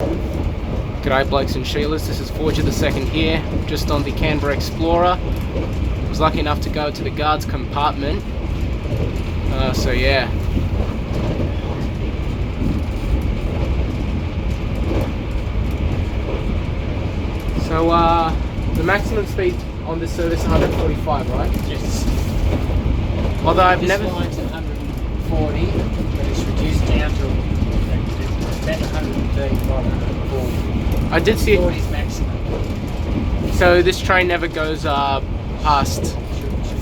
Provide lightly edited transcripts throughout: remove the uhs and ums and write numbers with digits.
G'day blokes and Sheilas, this is Forger the Second here, just on the Canberra Xplorer. I was lucky enough to go to the guard's compartment, so yeah. So the maximum speed on this service is 145, right? Yes. Although I've This never... line's 140, but it's reduced down to about 135, 140. I did see 40 it. is maximum. So this train never goes past... Should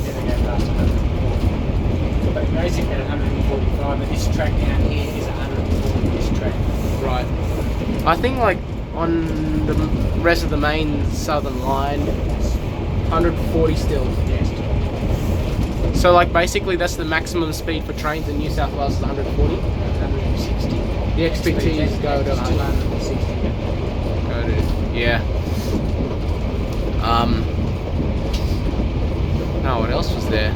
never go past 140. But basically at 145, but this track down here is 140, this track. Right. I think like on the rest of the main southern line, 140 still. Yes. So like basically that's the maximum speed for trains in New South Wales is 140. 160. The XPTs go to 160. Go to, yeah. No, what else was there?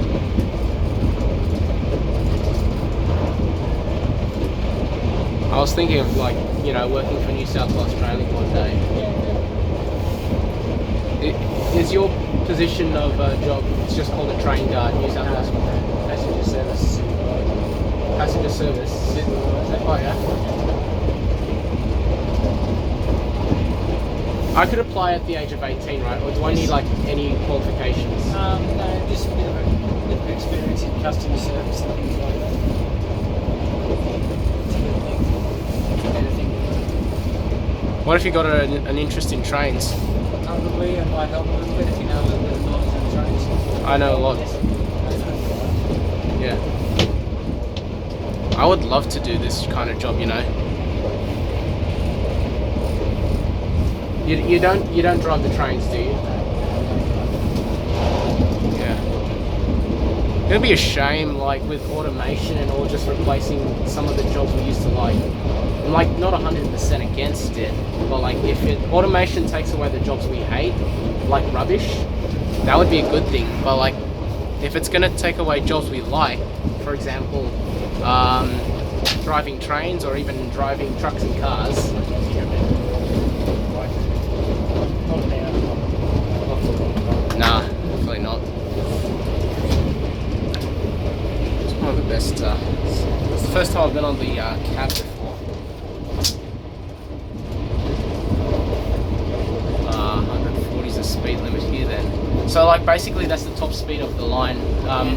I was thinking of like, you know, working for New South Wales Trainlink one day. Is your position of job, it's just called a train guard, New South Wales? Passenger service. Passenger service? Oh yeah? I could apply at the age of 18, right? Or do I need like any qualifications? No, just a bit of experience in customer service and things like that. It's a better thing. What if you got an interest in trains? Probably, it might help a little bit if you know a little bit of knowledge on trains. I know a lot. Yeah. I would love to do this kind of job, you know. You don't drive the trains, do you? Yeah. It'd be a shame, like with automation and all, just replacing some of the jobs we used to like. I'm like not 100% against it, but like if automation takes away the jobs we hate, like rubbish, that would be a good thing. But like if it's gonna take away jobs we like, for example, driving trains or even driving trucks and cars. Nah, definitely not. It's one of the best. It's the first time I've been on the cab before. 140 is the speed limit here then. So like basically that's the top speed of the line.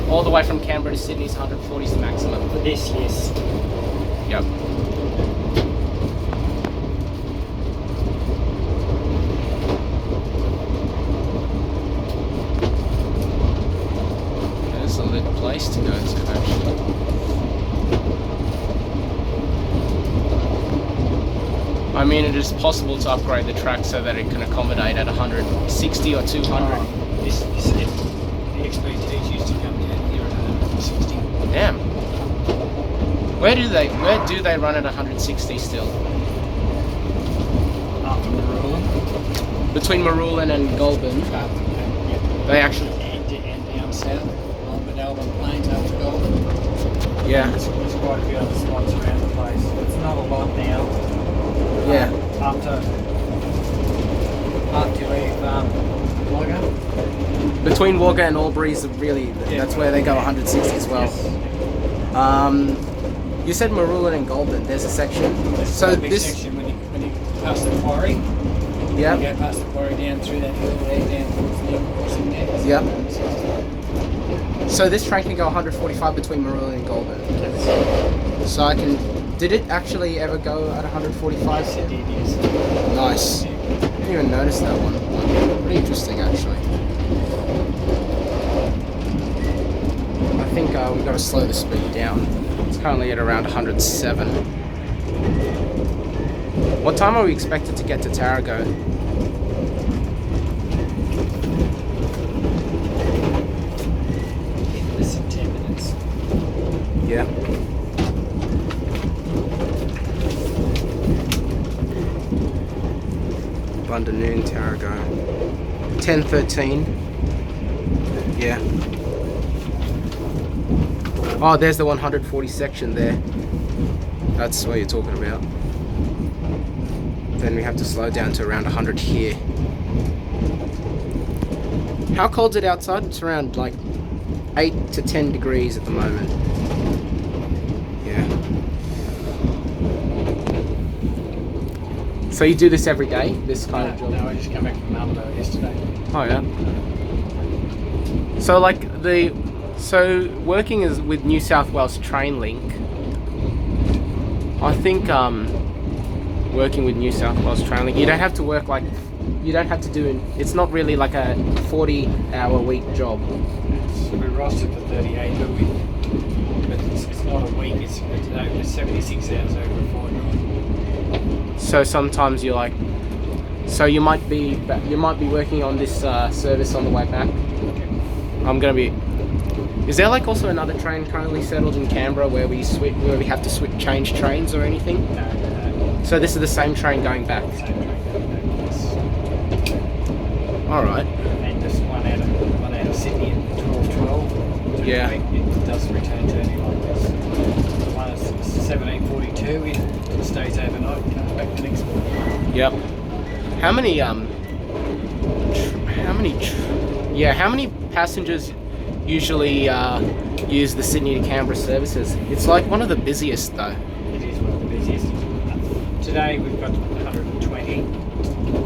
All the way from Canberra to Sydney is 140 is the maximum. For this, yes. Yep. There's a lit place to go to actually. I mean, it is possible to upgrade the track so that it can accommodate at 160 or 200. The XPTs used to come down here at 160. Damn. Where do they run at 160 still? After Maroon. Between Maroolin and Goulburn. They actually. And down south, along the Melbourne Plains after Goulburn. Yeah. There's quite a few other spots around the place. It's not a lot now. Yeah. After you leave Wagga. Between Wagga and Albury is really, that's where they go 160 as well. Yes. You said Maroolin and Goulburn, there's a section. So a big section when you pass the quarry. Yeah. You go past the quarry down through that hill there, down towards the crossing there. Yep. So this train can go 145 between Maroolin and Goulburn. So I can... Did it actually ever go at 145? Yes, it did, yes. Nice. I didn't even notice that one. Pretty interesting, actually. I think we've got to slow the speed down. It's currently at around 107. What time are we expected to get to Tarago? Less than 10 minutes. Yeah. Bundanoon, Tarago. 10:13. Yeah. Oh, there's the 140 section there. That's what you're talking about. then we have to slow down to around 100 here. How cold is it outside? It's around like 8 to 10 degrees at the moment. Yeah. So you do this every day, this kind of job? No, I just came back from Marlborough yesterday. Oh yeah. So like working with New South Wales Trainlink, I think working with New South Wales Trainlink, you don't have to work like, you don't have to do, it's not really like a 40-hour week job. So we're rostered for 38, but it's not a week, it's over 76 hours over a fortnight. So sometimes you're like, so you might be working on this service on the way back. I'm gonna be. Is there like also another train currently settled in Canberra where we have to change trains or anything? No. So this is the same train going back. Same train going back, yes. All right. And just one out of Sydney at 12:12. Yeah. It does return journey like this. The one is 17:42. It stays overnight and comes back to Xplorer. Yep. How many passengers usually use the Sydney to Canberra services? It's like one of the busiest though. It is one of the busiest. Today we've got 120,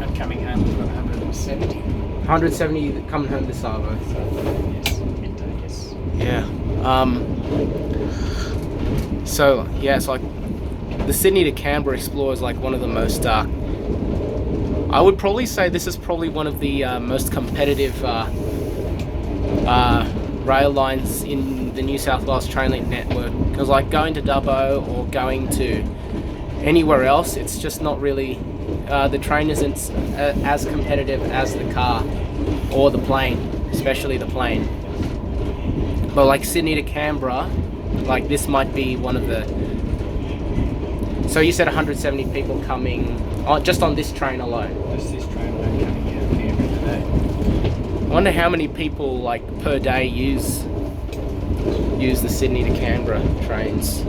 and coming home we've got 170. 170 coming home this Arvo. So yes, midday, yes. Yeah. So yeah, it's like the Sydney to Canberra Xplorer is like one of the most. I would probably say this is probably one of the most competitive rail lines in the New South Wales Trainlink network. Because like going to Dubbo or going to anywhere else, it's just not really. The train isn't as competitive as the car or the plane, especially the plane. But like Sydney to Canberra, like this might be one of the. So you said 170 people coming just on this train alone. Just this train alone coming out of Canberra today. I wonder how many people like per day use the Sydney to Canberra trains.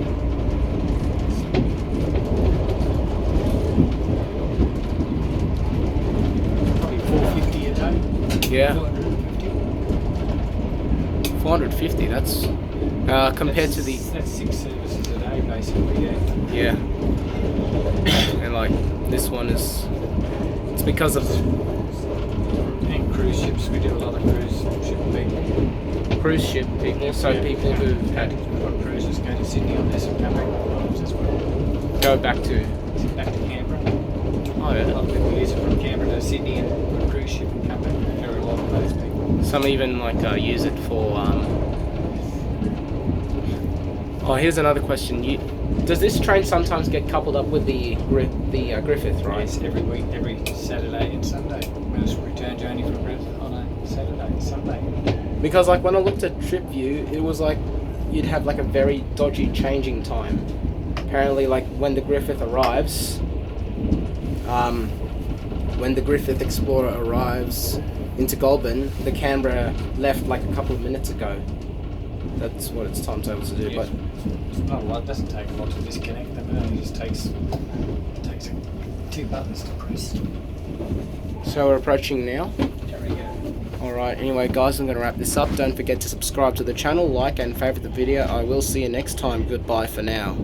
Probably 450 a day. Yeah. 450. 450. That's compared to the. That's 6 services a day basically. Yeah. Yeah. And like this one is. It's because of And cruise ships. We do a lot of cruise ship people. cruise ship people. So Yeah, people who had we've got cruises go to Sydney on this and come back on as well. go back to. Back to Canberra. Oh A lot yeah. of people use it from Canberra to Sydney and put a cruise ship and come back. There are a lot of those people. Some even like use it for. Oh, here's another question. Does this train sometimes get coupled up with the Griffith, right? Yes, every week, every Saturday and Sunday. We just return journey from Griffith on a Saturday and Sunday. Because like when I looked at TripView, it was like you'd have like a very dodgy changing time. Apparently, like when the Griffith arrives, when the Griffith Xplorer arrives into Goulburn, the Canberra left like a couple of minutes ago. That's what its timetable to do. Yes. But It's not a lot. It doesn't take a lot to disconnect them. It only just takes 2 buttons to press. so we're approaching now. There we go. Alright, anyway guys, I'm going to wrap this up. Don't forget to subscribe to the channel, like and favourite the video. I will see you next time. Goodbye for now.